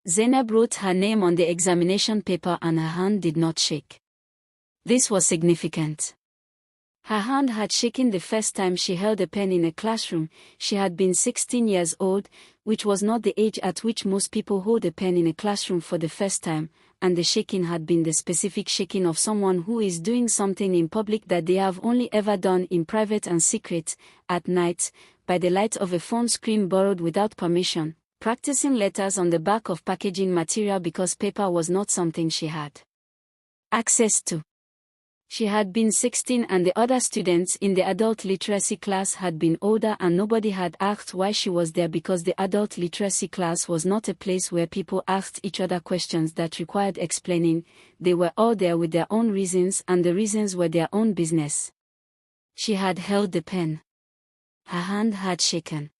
Zainab wrote her name on the examination paper and her hand did not shake. This was significant. Her hand had shaken the first time she held a pen in a classroom. She had been 16 years old, which was not the age at which most people hold a pen in a classroom for the first time, and the shaking had been the specific shaking of someone who is doing something in public that they have only ever done in private and secret, at night, by the light of a phone screen borrowed without permission, practicing letters on the back of packaging material because paper was not something she had access to. She had been 16 and the other students in the adult literacy class had been older and nobody had asked why she was there because the adult literacy class was not a place where people asked each other questions that required explaining. They were all there with their own reasons and the reasons were their own business. She had held the pen. Her hand had shaken.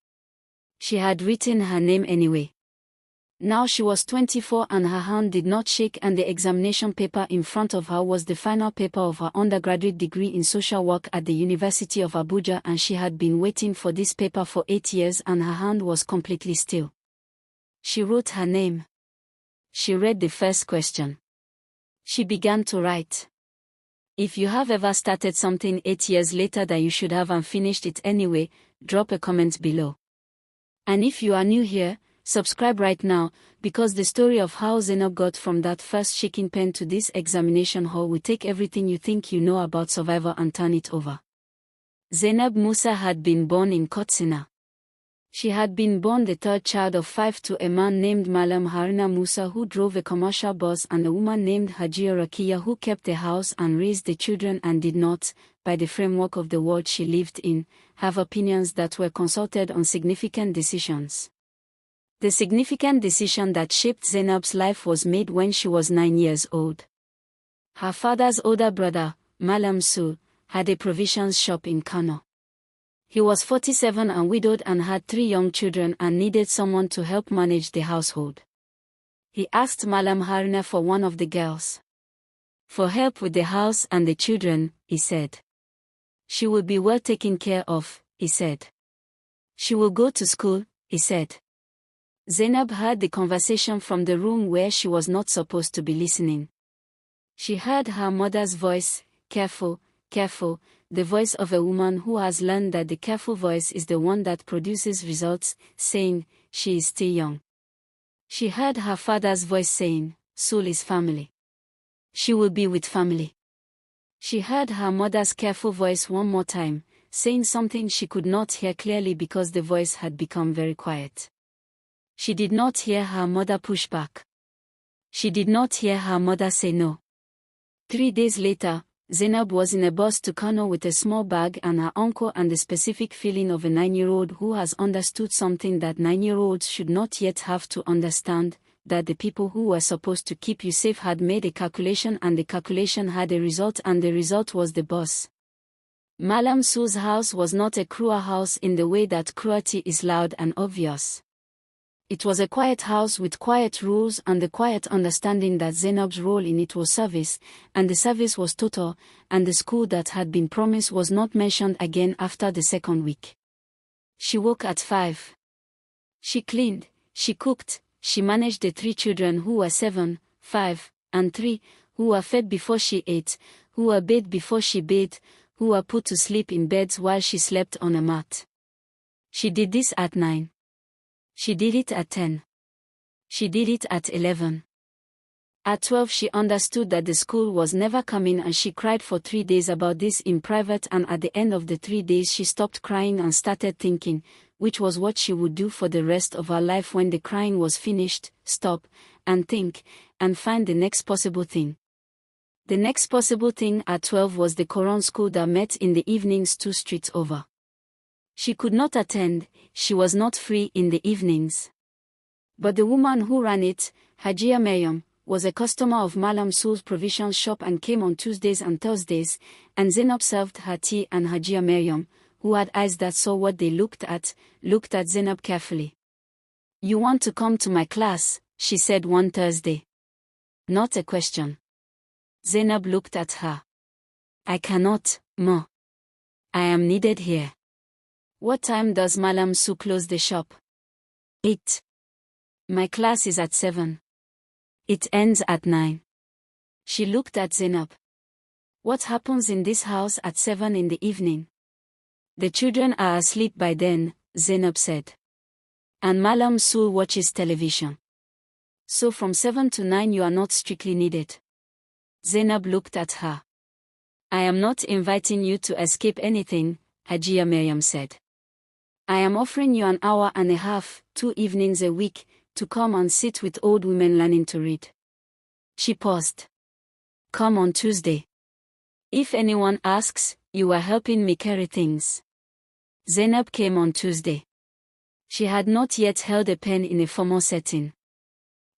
She had written her name anyway. Now she was 24 and her hand did not shake and the examination paper in front of her was the final paper of her undergraduate degree in social work at the University of Abuja and she had been waiting for this paper for 8 years and her hand was completely still. She wrote her name. She read the first question. She began to write. If you have ever started something 8 years later that you should have and finished it anyway, drop a comment below. And if you are new here, subscribe right now, because the story of how Zainab got from that first shaking pen to this examination hall will take everything you think you know about survival and turn it over. Zainab Musa had been born in Katsina. She had been born the third child of 5 to a man named Malam Haruna Musa who drove a commercial bus and a woman named Hajia Rakiya who kept the house and raised the children and did not, by the framework of the world she lived in, have opinions that were consulted on significant decisions. The significant decision that shaped Zainab's life was made when she was 9 years old. Her father's older brother, Malam Su, had a provisions shop in Kano. He was 47 and widowed and had 3 young children and needed someone to help manage the household. He asked Malam Haruna for one of the girls. For help with the house and the children, he said. She will be well taken care of, he said. She will go to school, he said. Zainab heard the conversation from the room where she was not supposed to be listening. She heard her mother's voice, careful, careful, the voice of a woman who has learned that the careful voice is the one that produces results, saying, she is still young. She heard her father's voice saying, Soul is family. She will be with family. She heard her mother's careful voice one more time, saying something she could not hear clearly because the voice had become very quiet. She did not hear her mother push back. She did not hear her mother say no. 3 days later, Zainab was in a bus to Kano with a small bag and her uncle and the specific feeling of a 9-year-old who has understood something that 9-year-olds should not yet have to understand, that the people who were supposed to keep you safe had made a calculation and the calculation had a result and the result was the bus. Malam Su's house was not a cruel house in the way that cruelty is loud and obvious. It was a quiet house with quiet rules and the quiet understanding that Zainab's role in it was service, and the service was total, and the school that had been promised was not mentioned again after the second week. She woke at 5. She cleaned, she cooked, she managed the 3 children who were 7, 5, and 3, who were fed before she ate, who were bathed before she bathed, who were put to sleep in beds while she slept on a mat. She did this at 9. She did it at 10. She did it at 11. At 12 she understood that the school was never coming and she cried for 3 days about this in private and at the end of the 3 days she stopped crying and started thinking, which was what she would do for the rest of her life when the crying was finished, stop, and think, and find the next possible thing. The next possible thing at 12 was the Quran school that met in the evenings 2 streets over. She could not attend, she was not free in the evenings. But the woman who ran it, Hajia Maryam, was a customer of Malam Su's provision shop and came on Tuesdays and Thursdays, and Zainab served her tea and Hajia Maryam, who had eyes that saw what they looked at Zainab carefully. You want to come to my class, she said one Thursday. Not a question. Zainab looked at her. I cannot, Ma. I am needed here. What time does Malam Su close the shop? 8. My class is at 7. It ends at 9. She looked at Zainab. What happens in this house at 7 in the evening? The children are asleep by then, Zainab said. And Malam Sul watches television. So from 7 to 9 you are not strictly needed. Zainab looked at her. I am not inviting you to escape anything, Hajiya Maryam said. I am offering you an hour and a half, 2 evenings a week, to come and sit with old women learning to read. She paused. Come on Tuesday. If anyone asks, you are helping me carry things. Zainab came on Tuesday. She had not yet held a pen in a formal setting.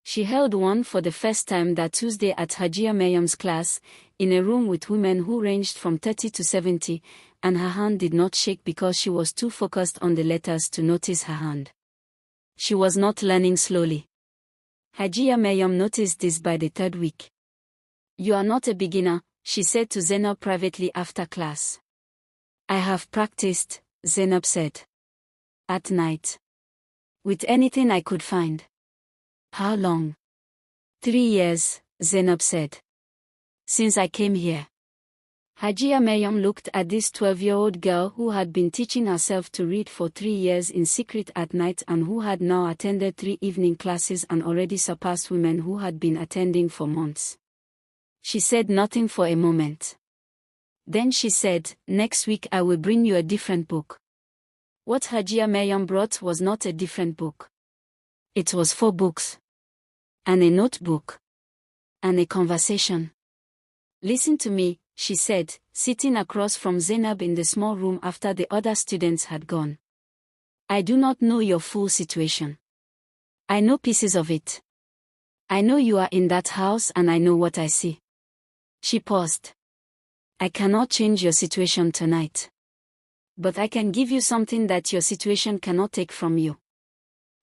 She held one for the first time that Tuesday at Hajiya Maryam's class, in a room with women who ranged from 30 to 70, and her hand did not shake because she was too focused on the letters to notice her hand. She was not learning slowly. Hajiya Maryam noticed this by the 3rd week. You are not a beginner, she said to Zainab privately after class. I have practiced, Zainab said. At night. With anything I could find. How long? 3 years, Zainab said. Since I came here. Hajiya Maryam looked at this 12-year-old girl who had been teaching herself to read for 3 years in secret at night and who had now attended 3 evening classes and already surpassed women who had been attending for months. She said nothing for a moment. Then she said, next week I will bring you a different book. What Hajiya Maryam brought was not a different book. It was 4 books. And a notebook. And a conversation. Listen to me, she said, sitting across from Zainab in the small room after the other students had gone. I do not know your full situation. I know pieces of it. I know you are in that house and I know what I see. She paused. I cannot change your situation tonight. But I can give you something that your situation cannot take from you.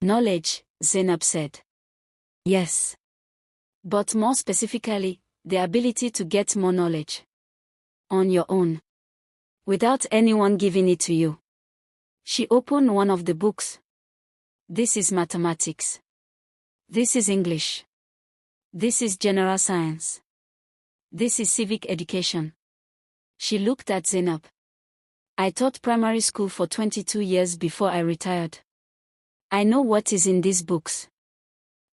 Knowledge, Zainab said. Yes. But more specifically, the ability to get more knowledge. On your own. Without anyone giving it to you. She opened one of the books. This is mathematics. This is English. This is general science. This is civic education. She looked at Zainab. I taught primary school for 22 years before I retired. I know what is in these books.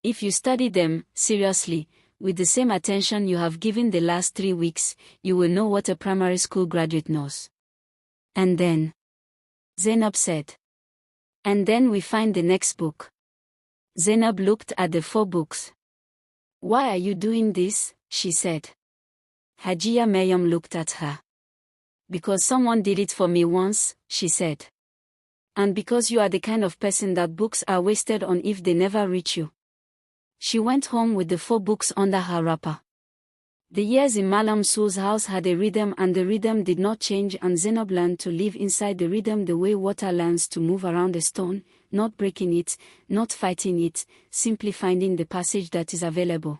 If you study them, seriously, with the same attention you have given the last 3 weeks, you will know what a primary school graduate knows. And then? Zainab said. And then we find the next book. Zainab looked at the 4 books. Why are you doing this? She said. Hajiya Maryam looked at her. Because someone did it for me once, she said. And because you are the kind of person that books are wasted on if they never reach you. She went home with the 4 books under her wrapper. The years in Malam Sul's house had a rhythm and the rhythm did not change, and Zainab learned to live inside the rhythm the way water learns to move around a stone, not breaking it, not fighting it, simply finding the passage that is available.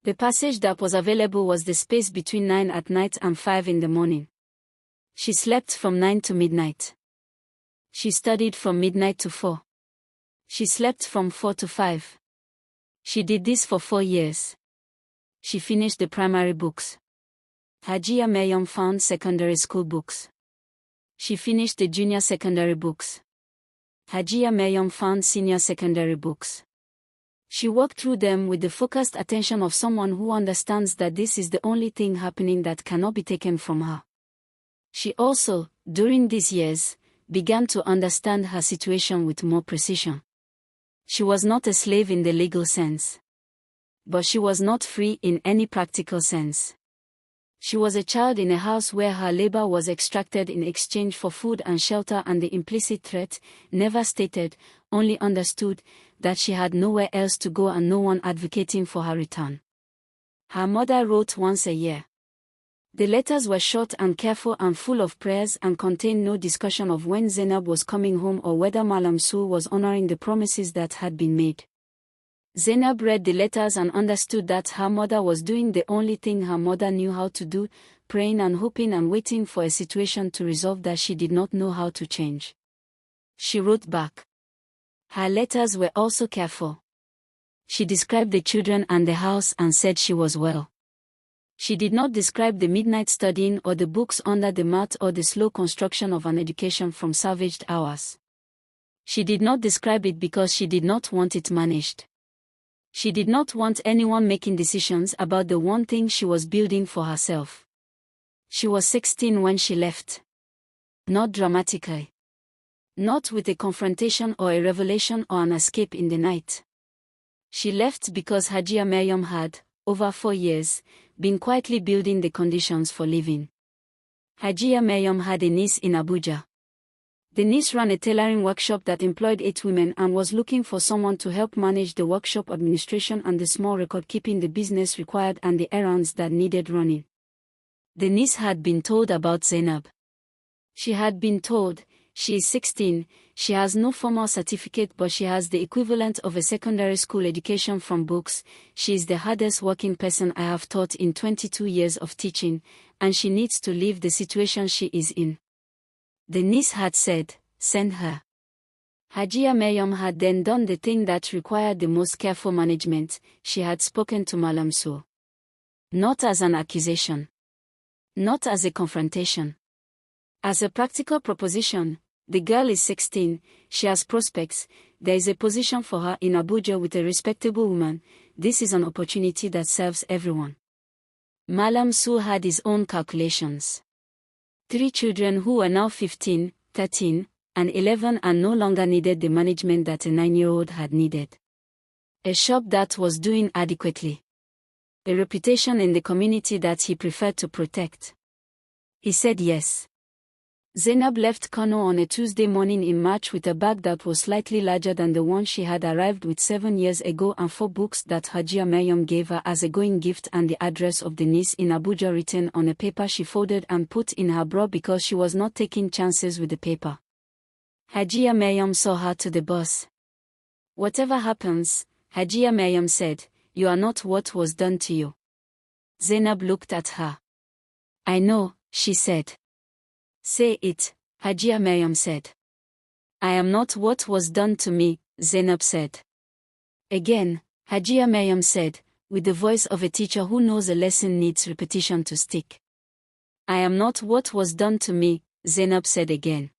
The passage that was available was the space between 9 at night and 5 in the morning. She slept from 9 to midnight. She studied from midnight to 4. She slept from 4 to 5. She did this for 4 years. She finished the primary books. Hajiya Maryam found secondary school books. She finished the junior secondary books. Hajiya Maryam found senior secondary books. She walked through them with the focused attention of someone who understands that this is the only thing happening that cannot be taken from her. She also, during these years, began to understand her situation with more precision. She was not a slave in the legal sense. But she was not free in any practical sense. She was a child in a house where her labor was extracted in exchange for food and shelter, and the implicit threat, never stated, only understood, that she had nowhere else to go and no one advocating for her return. Her mother wrote once a year. The letters were short and careful and full of prayers and contained no discussion of when Zainab was coming home or whether Malam Sul was honoring the promises that had been made. Zainab read the letters and understood that her mother was doing the only thing her mother knew how to do, praying and hoping and waiting for a situation to resolve that she did not know how to change. She wrote back. Her letters were also careful. She described the children and the house and said she was well. She did not describe the midnight studying or the books under the mat or the slow construction of an education from salvaged hours. She did not describe it because she did not want it managed. She did not want anyone making decisions about the one thing she was building for herself. She was 16 when she left. Not dramatically. Not with a confrontation or a revelation or an escape in the night. She left because Hajia Maryam had, over 4 years, been quietly building the conditions for living. Hajia Maryam had a niece in Abuja. The niece ran a tailoring workshop that employed 8 women and was looking for someone to help manage the workshop administration and the small record-keeping the business required and the errands that needed running. The niece had been told about Zainab. She had been told, she is 16, she has no formal certificate but she has the equivalent of a secondary school education from books, she is the hardest working person I have taught in 22 years of teaching, and she needs to leave the situation she is in. The niece had said, send her. Hajia Maryam had then done the thing that required the most careful management. She had spoken to Malam Su. Not as an accusation. Not as a confrontation. As a practical proposition. The girl is 16, she has prospects, there is a position for her in Abuja with a respectable woman, this is an opportunity that serves everyone. Malam Su had his own calculations. 3 children who were now 15, 13, and 11 and no longer needed the management that a 9-year-old had needed. A shop that was doing adequately. A reputation in the community that he preferred to protect. He said yes. Zainab left Kano on a Tuesday morning in March with a bag that was slightly larger than the one she had arrived with 7 years ago and 4 books that Hajia Maryam gave her as a going gift and the address of the niece in Abuja written on a paper she folded and put in her bra because she was not taking chances with the paper. Hajia Maryam saw her to the bus. Whatever happens, Hajia Maryam said, you are not what was done to you. Zainab looked at her. I know, she said. Say it, Hajia Maryam said. I am not what was done to me, Zainab said. Again, Hajia Maryam said, with the voice of a teacher who knows a lesson needs repetition to stick. I am not what was done to me, Zainab said again.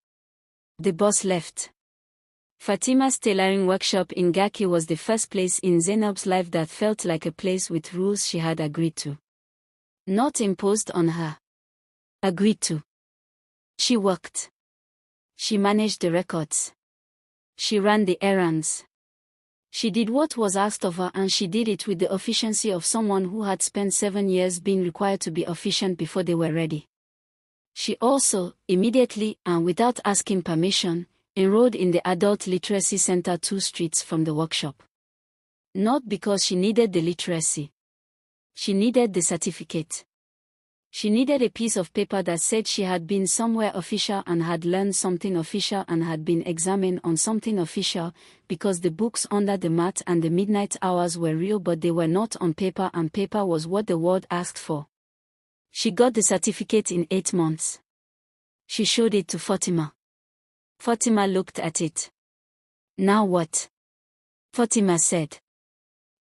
The bus left. Fatima's tailoring workshop in Garki was the first place in Zainab's life that felt like a place with rules she had agreed to. Not imposed on her. Agreed to. She worked. She managed the records. She ran the errands. She did what was asked of her and she did it with the efficiency of someone who had spent 7 years being required to be efficient before they were ready. She also, immediately and without asking permission, enrolled in the Adult Literacy Center 2 streets from the workshop. Not because she needed the literacy. She needed the certificate. She needed a piece of paper that said she had been somewhere official and had learned something official and had been examined on something official, because the books under the mat and the midnight hours were real but they were not on paper and paper was what the world asked for. She got the certificate in 8 months. She showed it to Fatima. Fatima looked at it. Now what? Fatima said.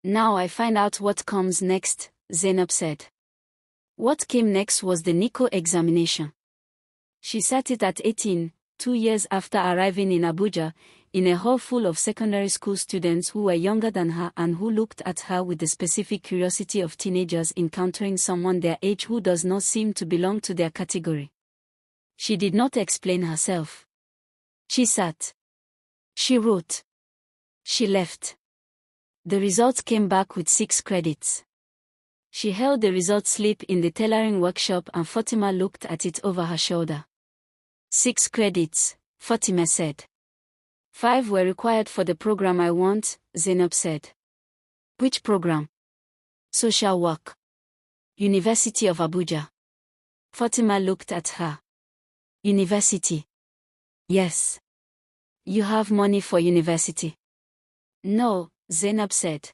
Now I find out what comes next, Zainab said. What came next was the NICO examination. She sat it at 18, 2 years after arriving in Abuja, in a hall full of secondary school students who were younger than her and who looked at her with the specific curiosity of teenagers encountering someone their age who does not seem to belong to their category. She did not explain herself. She sat. She wrote. She left. The results came back with 6 credits. She held the result slip in the tailoring workshop and Fatima looked at it over her shoulder. 6 credits, Fatima said. 5 were required for the program I want, Zainab said. Which program? Social work. University of Abuja. Fatima looked at her. University. Yes. You have money for university? No, Zainab said.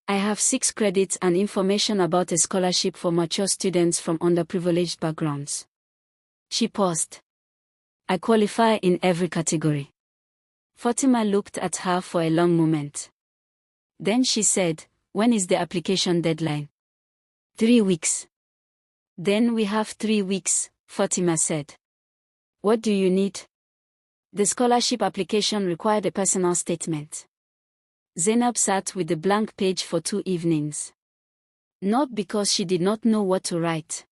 I have 6 credits and information about a scholarship for mature students from underprivileged backgrounds. She paused. I qualify in every category. Fatima looked at her for a long moment. Then she said, "When is the application deadline?" 3 weeks. Then we have 3 weeks, Fatima said. What do you need? The scholarship application required a personal statement. Zainab sat with the blank page for 2 evenings. Not because she did not know what to write.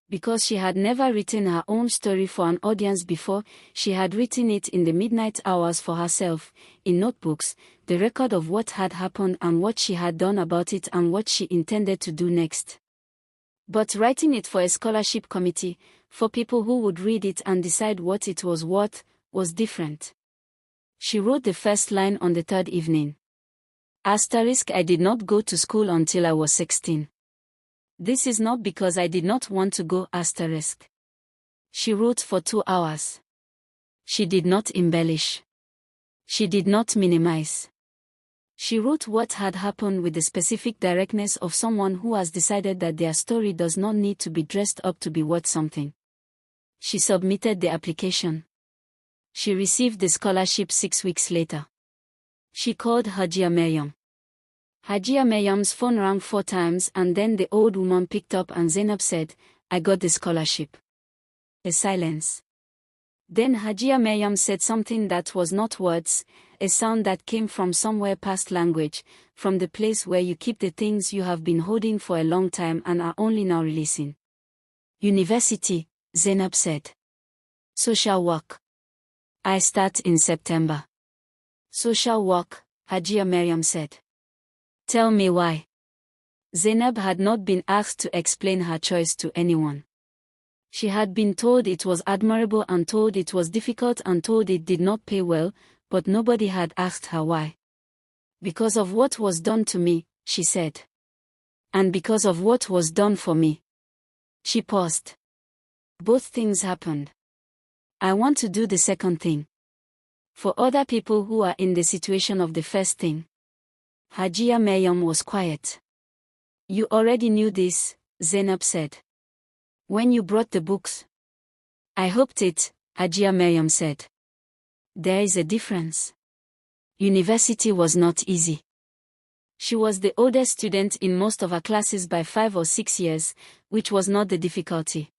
Because she had never written her own story for an audience before, she had written it in the midnight hours for herself, in notebooks, the record of what had happened and what she had done about it and what she intended to do next. But writing it for a scholarship committee, for people who would read it and decide what it was worth, was different. She wrote the first line on the 3rd evening. I did not go to school until I was 16. This is not because I did not want to go. She wrote for 2 hours. She did not embellish. She did not minimize. She wrote what had happened with the specific directness of someone who has decided that their story does not need to be dressed up to be worth something. She submitted the application. She received the scholarship 6 weeks later. She called Hajia Maryam. Hajia Maryam's phone rang 4 times and then the old woman picked up and Zainab said, "I got the scholarship." A silence. Then Hajia Maryam said something that was not words, a sound that came from somewhere past language, from the place where you keep the things you have been holding for a long time and are only now releasing. University, Zainab said. Social work. I start in September. Social work, Hajia Maryam said. Tell me why. Zainab had not been asked to explain her choice to anyone. She had been told it was admirable and told it was difficult and told it did not pay well, but nobody had asked her why. Because of what was done to me, she said. And because of what was done for me. She paused. Both things happened. I want to do the second thing. For other people who are in the situation of the first thing. Hajia Maryam was quiet. You already knew this, Zainab said. When you brought the books. I hoped it, Hajia Maryam said. There is a difference. University was not easy. She was the oldest student in most of her classes by 5 or 6 years, which was not the difficulty.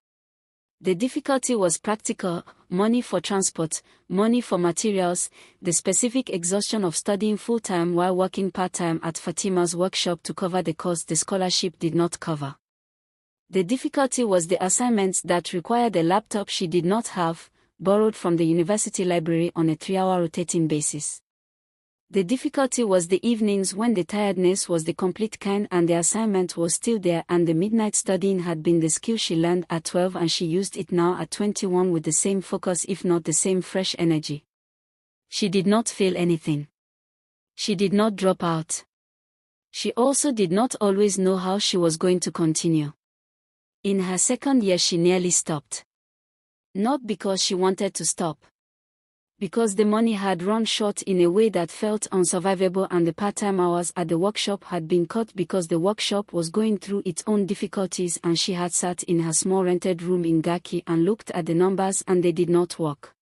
The difficulty was practical, money for transport, money for materials, the specific exhaustion of studying full-time while working part-time at Fatima's workshop to cover the cost the scholarship did not cover. The difficulty was the assignments that required a laptop she did not have, borrowed from the university library on a 3-hour rotating basis. The difficulty was the evenings when the tiredness was the complete kind and the assignment was still there and the midnight studying had been the skill she learned at 12 and she used it now at 21 with the same focus if not the same fresh energy. She did not fail anything. She did not drop out. She also did not always know how she was going to continue. In her second year she nearly stopped. Not because she wanted to stop. Because the money had run short in a way that felt unsurvivable and the part-time hours at the workshop had been cut because the workshop was going through its own difficulties and she had sat in her small rented room in Gaki and looked at the numbers and they did not work.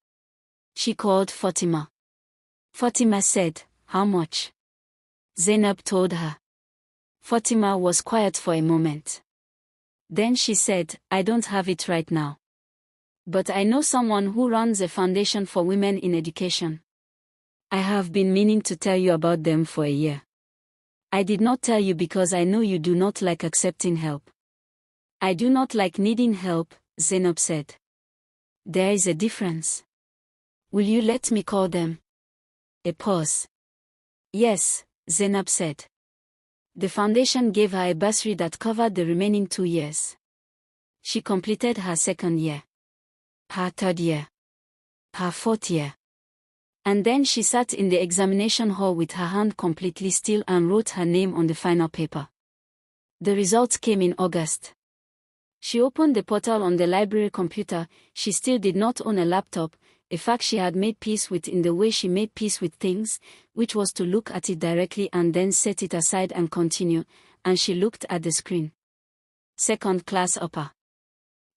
She called Fatima. Fatima said, "How much?" Zainab told her. Fatima was quiet for a moment. Then she said, "I don't have it right now. But I know someone who runs a foundation for women in education. I have been meaning to tell you about them for a year. I did not tell you because I know you do not like accepting help." I do not like needing help, Zainab said. There is a difference. Will you let me call them? A pause. Yes, Zainab said. The foundation gave her a bursary that covered the remaining 2 years. She completed her second year. Her third year. Her fourth year. And then she sat in the examination hall with her hand completely still and wrote her name on the final paper. The results came in August. She opened the portal on the library computer. She still did not own a laptop, a fact she had made peace with in the way she made peace with things, which was to look at it directly and then set it aside and continue, and she looked at the screen. Second class upper.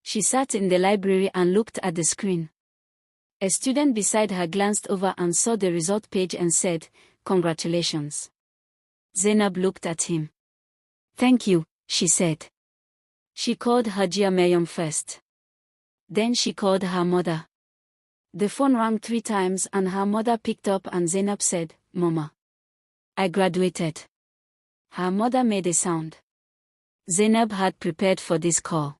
She sat in the library and looked at the screen. A student beside her glanced over and saw the result page and said, "Congratulations. Zainab looked at him. Thank you, she said. She called Hajia Maryam first. Then she called her mother. The phone rang 3 times and her mother picked up and Zainab said, Mama, I graduated. Her mother made a sound. Zainab had prepared for this call.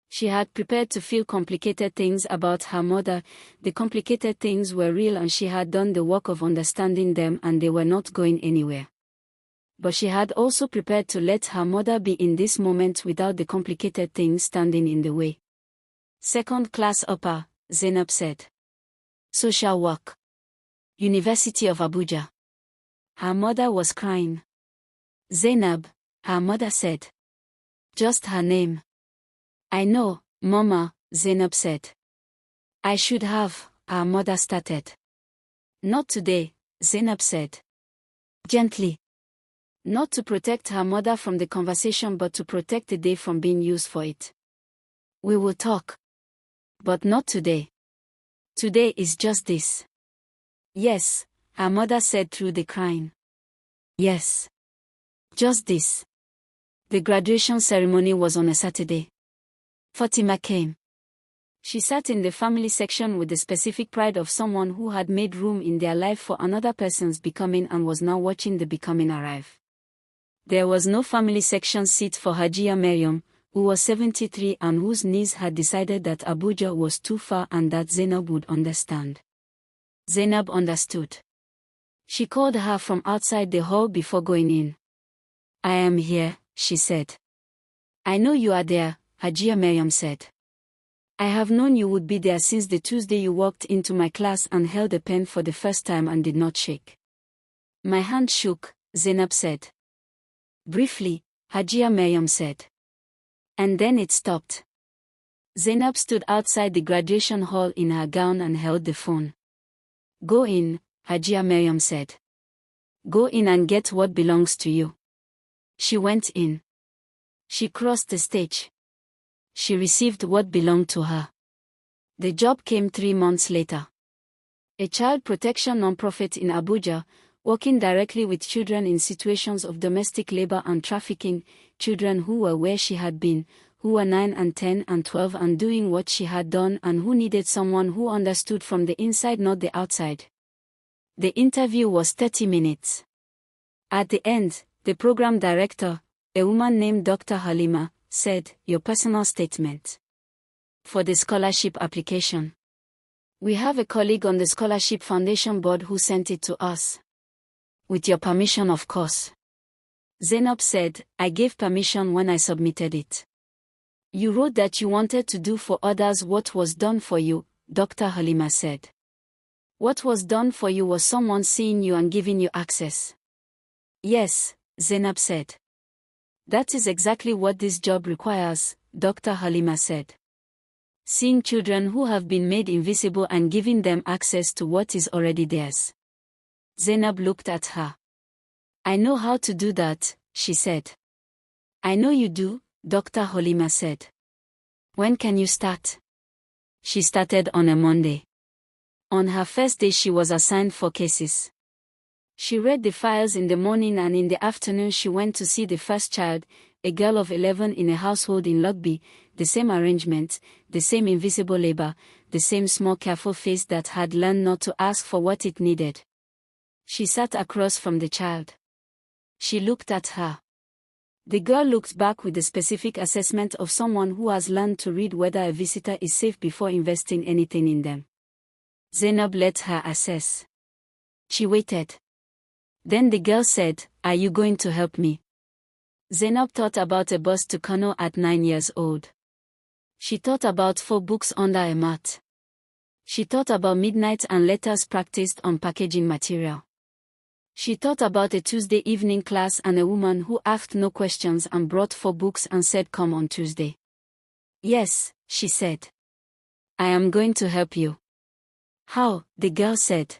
She had prepared to feel complicated things about her mother. The complicated things were real and she had done the work of understanding them and they were not going anywhere. But she had also prepared to let her mother be in this moment without the complicated things standing in the way. Second class upper, Zainab said. Social work. University of Abuja. Her mother was crying. Zainab, her mother said. Just her name. I know, Mama, Zainab said. I should have, her mother started. Not today, Zainab said. Gently. Not to protect her mother from the conversation but to protect the day from being used for it. We will talk. But not today. Today is just this. Yes, her mother said through the crying. Yes. Just this. The graduation ceremony was on a Saturday. Fatima came. She sat in the family section with the specific pride of someone who had made room in their life for another person's becoming and was now watching the becoming arrive. There was no family section seat for Hajia Maryam, who was 73 and whose niece had decided that Abuja was too far and that Zainab would understand. Zainab understood. She called her from outside the hall before going in. I am here, she said. I know you are there, Hajia Maryam said. I have known you would be there since the Tuesday you walked into my class and held a pen for the first time and did not shake. My hand shook, Zainab said. Briefly, Hajia Maryam said. And then it stopped. Zainab stood outside the graduation hall in her gown and held the phone. Go in, Hajia Maryam said. Go in and get what belongs to you. She went in. She crossed the stage. She received what belonged to her. The job came 3 months later. A child protection nonprofit in Abuja, working directly with children in situations of domestic labor and trafficking, children who were where she had been, who were 9 and 10 and 12 and doing what she had done and who needed someone who understood from the inside not the outside. The interview was 30 minutes. At the end, the program director, a woman named Dr. Halima, said, your personal statement. For the scholarship application. We have a colleague on the Scholarship Foundation board who sent it to us. With your permission, of course. Zainab said, I gave permission when I submitted it. You wrote that you wanted to do for others what was done for you, Dr. Halima said. What was done for you was someone seeing you and giving you access. Yes, Zainab said. That is exactly what this job requires, Dr. Halima said. Seeing children who have been made invisible and giving them access to what is already theirs. Zainab looked at her. I know how to do that, she said. I know you do, Dr. Halima said. When can you start? She started on a Monday. On her first day she was assigned 4 cases. She read the files in the morning and in the afternoon she went to see the first child, a girl of 11 in a household in Lugby, the same arrangement, the same invisible labor, the same small careful face that had learned not to ask for what it needed. She sat across from the child. She looked at her. The girl looked back with the specific assessment of someone who has learned to read whether a visitor is safe before investing anything in them. Zainab let her assess. She waited. Then the girl said, are you going to help me? Zainab thought about a bus to Kano at 9 years old. She thought about 4 books under a mat. She thought about midnight and letters practiced on packaging material. She thought about a Tuesday evening class and a woman who asked no questions and brought 4 books and said come on Tuesday. Yes, she said. I am going to help you. How? The girl said.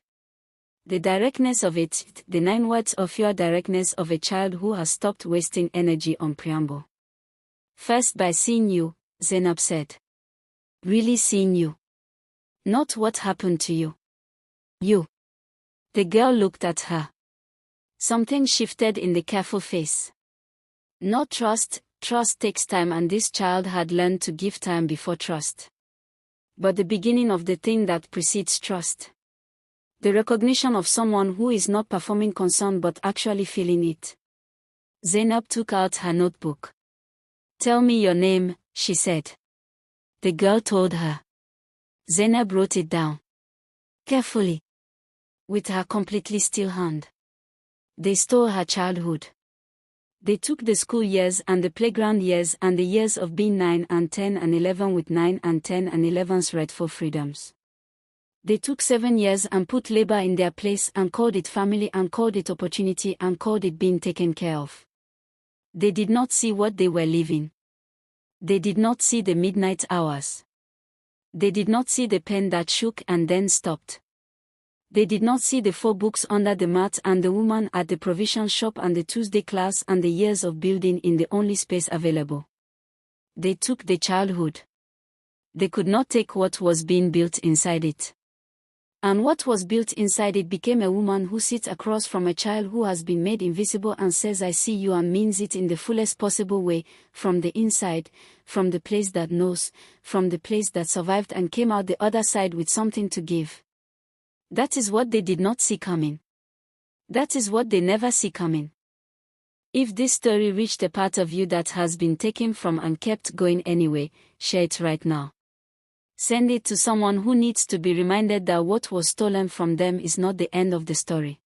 The directness of it, the 9 words of your directness of a child who has stopped wasting energy on preamble. First by seeing you, Zainab said. Really seeing you. Not what happened to you. You. The girl looked at her. Something shifted in the careful face. Not trust. Trust takes time, and this child had learned to give time before trust. But the beginning of the thing that precedes trust. The recognition of someone who is not performing concern but actually feeling it. Zainab took out her notebook. "Tell me your name," she said. The girl told her. Zainab wrote it down. Carefully. With her completely still hand. They stole her childhood. They took the school years and the playground years and the years of being 9 and 10 and 11 with 9 and 10 and 11's rightful freedoms. They took 7 years and put labor in their place and called it family and called it opportunity and called it being taken care of. They did not see what they were living. They did not see the midnight hours. They did not see the pen that shook and then stopped. They did not see the 4 books under the mat and the woman at the provision shop and the Tuesday class and the years of building in the only space available. They took the childhood. They could not take what was being built inside it. And what was built inside it became a woman who sits across from a child who has been made invisible and says "I see you" and means it in the fullest possible way, from the inside, from the place that knows, from the place that survived and came out the other side with something to give. That is what they did not see coming. That is what they never see coming. If this story reached a part of you that has been taken from and kept going anyway, share it right now. Send it to someone who needs to be reminded that what was stolen from them is not the end of the story.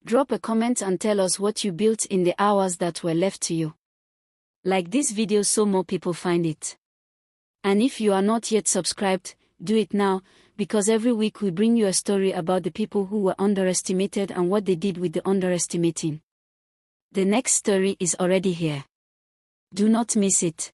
Drop a comment and tell us what you built in the hours that were left to you. Like this video so more people find it. And if you are not yet subscribed, do it now, because every week we bring you a story about the people who were underestimated and what they did with the underestimating. The next story is already here. Do not miss it.